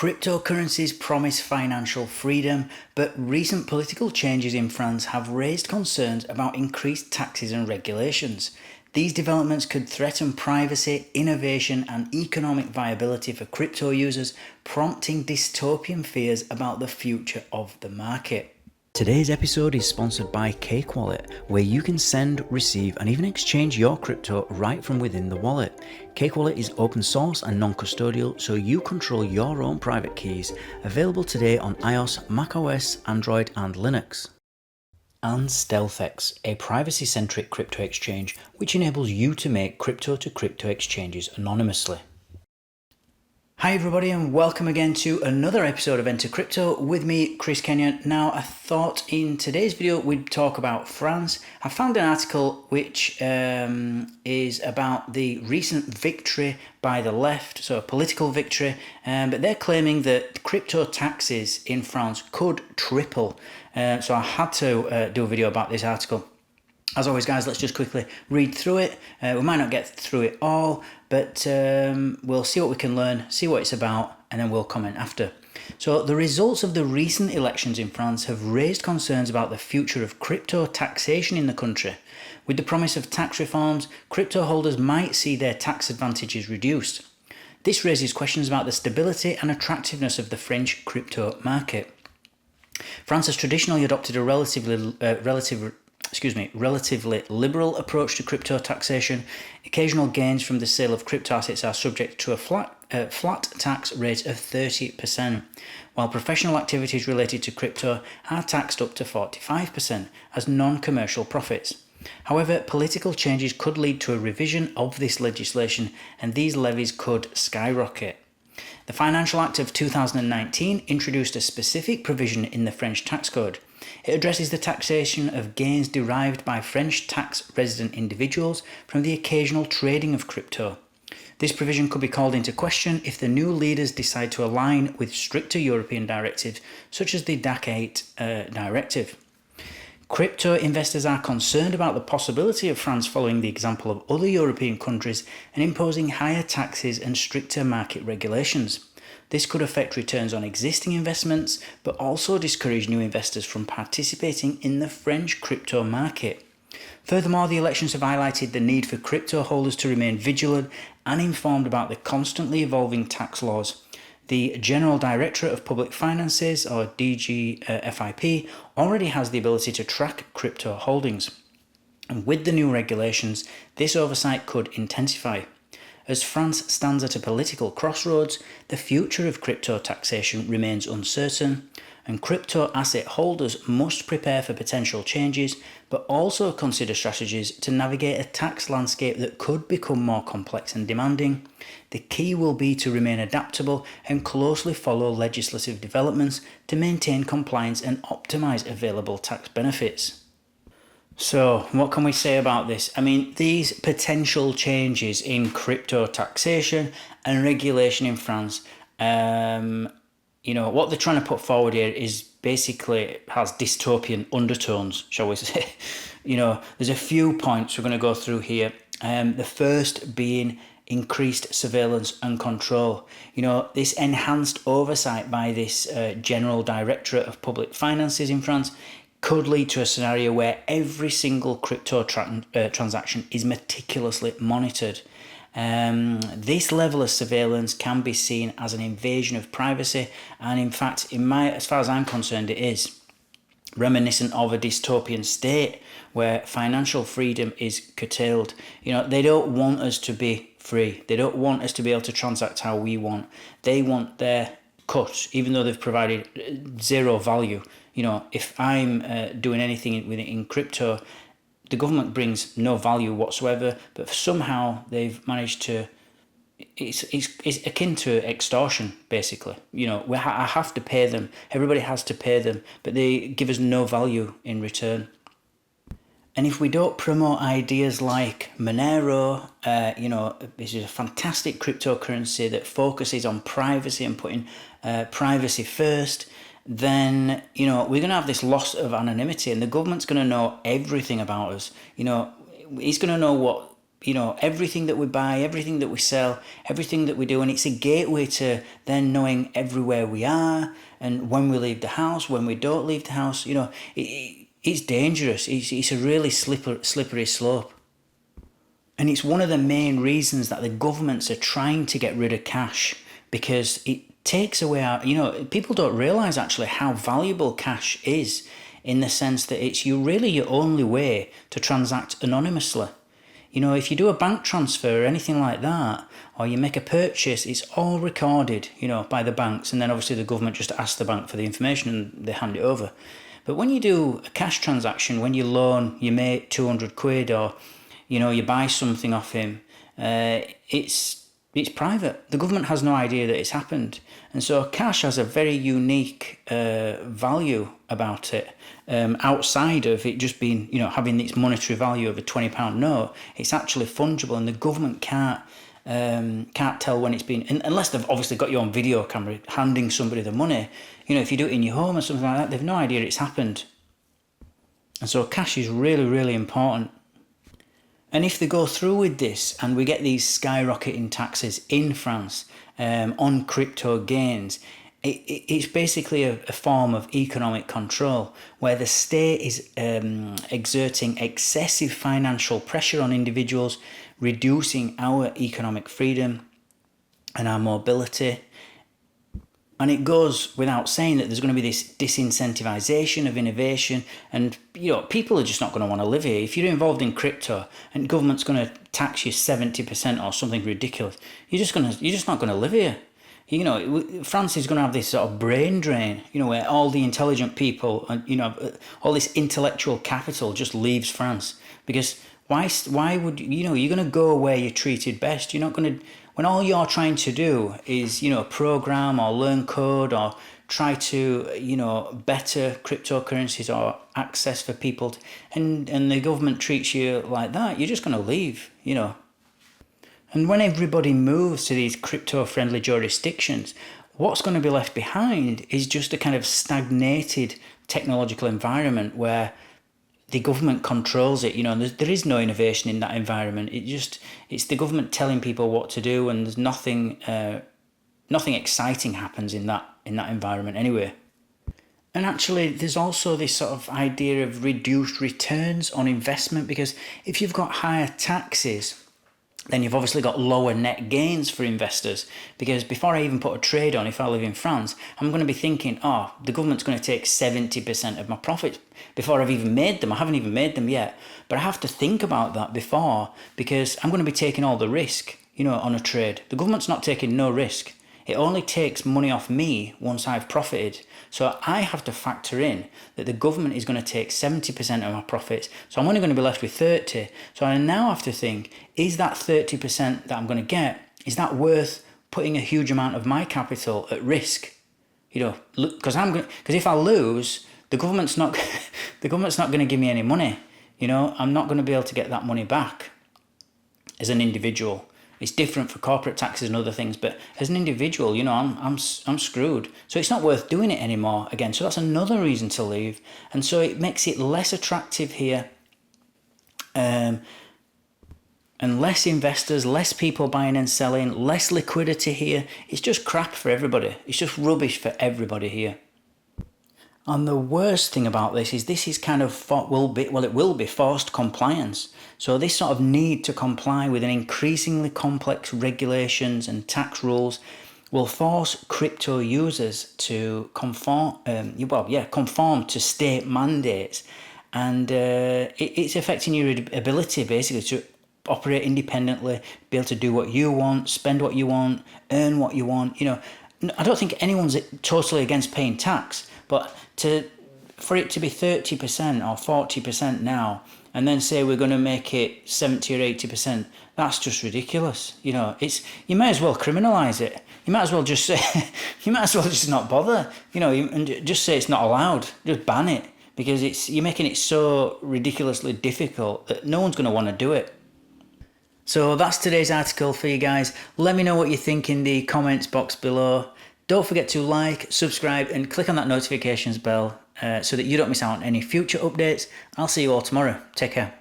Cryptocurrencies promise financial freedom, but recent political changes in France have raised concerns about increased taxes and regulations. These developments could threaten privacy, innovation, and economic viability for crypto users, prompting dystopian fears about the future of the market. Today's episode is sponsored by Cake Wallet, where you can send, receive, and even exchange your crypto right from within the wallet. Cake Wallet is open source and non-custodial, so you control your own private keys, available today on iOS, macOS, Android, and Linux. And StealthEX, a privacy-centric crypto exchange which enables you to make crypto-to-crypto exchanges anonymously. Hi everybody, and welcome again to another episode of Enter Crypto with me, Chris Kenyon. Now, I thought in today's video we'd talk about France. I found an article which is about the recent victory by the left, so a political victory, but they're claiming that crypto taxes in France could triple. So I had to do a video about this article. As always, guys, let's just quickly read through it. We might not get through it all, but we'll see what we can learn, see what it's about, and then we'll comment after. So the results of the recent elections in France have raised concerns about the future of crypto taxation in the country. With the promise of tax reforms, crypto holders might see their tax advantages reduced. This raises questions about the stability and attractiveness of the French crypto market. France has traditionally adopted a relatively liberal approach to crypto taxation. Occasional gains from the sale of crypto assets are subject to a flat tax rate of 30%, while professional activities related to crypto are taxed up to 45% as non-commercial profits. However, political changes could lead to a revision of this legislation, and these levies could skyrocket. The Financial Act of 2019 introduced a specific provision in the French tax code. It addresses the taxation of gains derived by French tax-resident individuals from the occasional trading of crypto. This provision could be called into question if the new leaders decide to align with stricter European directives, such as the DAC 8 directive. Crypto investors are concerned about the possibility of France following the example of other European countries and imposing higher taxes and stricter market regulations. This could affect returns on existing investments, but also discourage new investors from participating in the French crypto market. Furthermore, the elections have highlighted the need for crypto holders to remain vigilant and informed about the constantly evolving tax laws. The General Directorate of Public Finances, or DGFIP, already has the ability to track crypto holdings. And with the new regulations, this oversight could intensify. As France stands at a political crossroads, the future of crypto taxation remains uncertain, and crypto asset holders must prepare for potential changes, but also consider strategies to navigate a tax landscape that could become more complex and demanding. The key will be to remain adaptable and closely follow legislative developments to maintain compliance and optimize available tax benefits. So, what can we say about this? I mean, these potential changes in crypto taxation and regulation in France, what they're trying to put forward here is basically has dystopian undertones, shall we say. There's a few points we're going to go through here. The first being increased surveillance and control. This enhanced oversight by this General Directorate of Public Finances in France could lead to a scenario where every single crypto transaction is meticulously monitored. This level of surveillance can be seen as an invasion of privacy, and in fact, as far as I'm concerned, it is reminiscent of a dystopian state where financial freedom is curtailed. They don't want us to be free. They don't want us to be able to transact how we want. They want their cut, even though they've provided zero value. If I'm doing anything in crypto, the government brings no value whatsoever, but somehow they've managed to. It's akin to extortion, basically. I have to pay them. Everybody has to pay them, but they give us no value in return. And if we don't promote ideas like MONERO, this is a fantastic cryptocurrency that focuses on privacy and putting privacy first, then, we're going to have this loss of anonymity, and the government's going to know everything about us. He's going to know what everything that we buy, everything that we sell, everything that we do, and it's a gateway to then knowing everywhere we are and when we leave the house, when we don't leave the house. It's dangerous. It's a really slippery slope. And it's one of the main reasons that the governments are trying to get rid of cash, because it takes away our, people don't realise actually how valuable cash is, in the sense that it's really your only way to transact anonymously. If you do a bank transfer or anything like that, or you make a purchase, it's all recorded, by the banks. And then obviously the government just asks the bank for the information and they hand it over. But when you do a cash transaction, when you loan your mate 200 quid or, you buy something off him, it's private. The government has no idea that it's happened. And so cash has a very unique value about it. Outside of it just being, having its monetary value of a £20 note, it's actually fungible, and the government can't tell when it's been, unless they've obviously got you on video camera handing somebody the money. If you do it in your home or something like that, they've no idea it's happened. And so cash is really, really important. And if they go through with this and we get these skyrocketing taxes in France on crypto gains, it's basically a form of economic control where the state is exerting excessive financial pressure on individuals, reducing our economic freedom and our mobility. And it goes without saying that there's going to be this disincentivization of innovation, and people are just not going to want to live here. If you're involved in crypto and government's going to tax you 70% or something ridiculous, you're just not going to live here. France is going to have this sort of brain drain, where all the intelligent people and all this intellectual capital just leaves France. Because why would you're going to go where you're treated best? You're not going to, when all you're trying to do is program or learn code or try to better cryptocurrencies or access for people, and the government treats you like that, you're just going to leave. And when everybody moves to these crypto-friendly jurisdictions, what's going to be left behind is just a kind of stagnated technological environment where the government controls it, and there is no innovation in that environment. It's the government telling people what to do, and there's nothing exciting happens in that environment anyway. And actually, there's also this sort of idea of reduced returns on investment, because if you've got higher taxes, then you've obviously got lower net gains for investors, because before I even put a trade on, if I live in France, I'm going to be thinking, the government's going to take 70% of my profits before I've even made them. I haven't even made them yet, but I have to think about that before, because I'm going to be taking all the risk, on a trade. The government's not taking no risk. It only takes money off me once I've profited. So I have to factor in that the government is going to take 70% of my profits. So I'm only going to be left with 30. So I now have to think, is that 30% that I'm going to get, is that worth putting a huge amount of my capital at risk? Because if I lose, the government's not going to give me any money. I'm not going to be able to get that money back as an individual. It's different for corporate taxes and other things, but as an individual, I'm screwed. So it's not worth doing it anymore again. So that's another reason to leave. And so it makes it less attractive here, and less investors, less people buying and selling, less liquidity here. It's just crap for everybody. It's just rubbish for everybody here. And the worst thing about this is kind of it will be forced compliance. So this sort of need to comply with an increasingly complex regulations and tax rules will force crypto users to conform to state mandates, and it's affecting your ability basically to operate independently, be able to do what you want, spend what you want, earn what you want. I don't think anyone's totally against paying tax, but for it to be 30% or 40% now, and then say we're going to make it 70 or 80%, that's just ridiculous. You might as well criminalise it. You might as well just say, you might as well just not bother. And just say it's not allowed. Just ban it, because you're making it so ridiculously difficult that no one's going to want to do it. So that's today's article for you guys. Let me know what you think in the comments box below. Don't forget to like, subscribe, and click on that notifications bell so that you don't miss out on any future updates. I'll see you all tomorrow. Take care.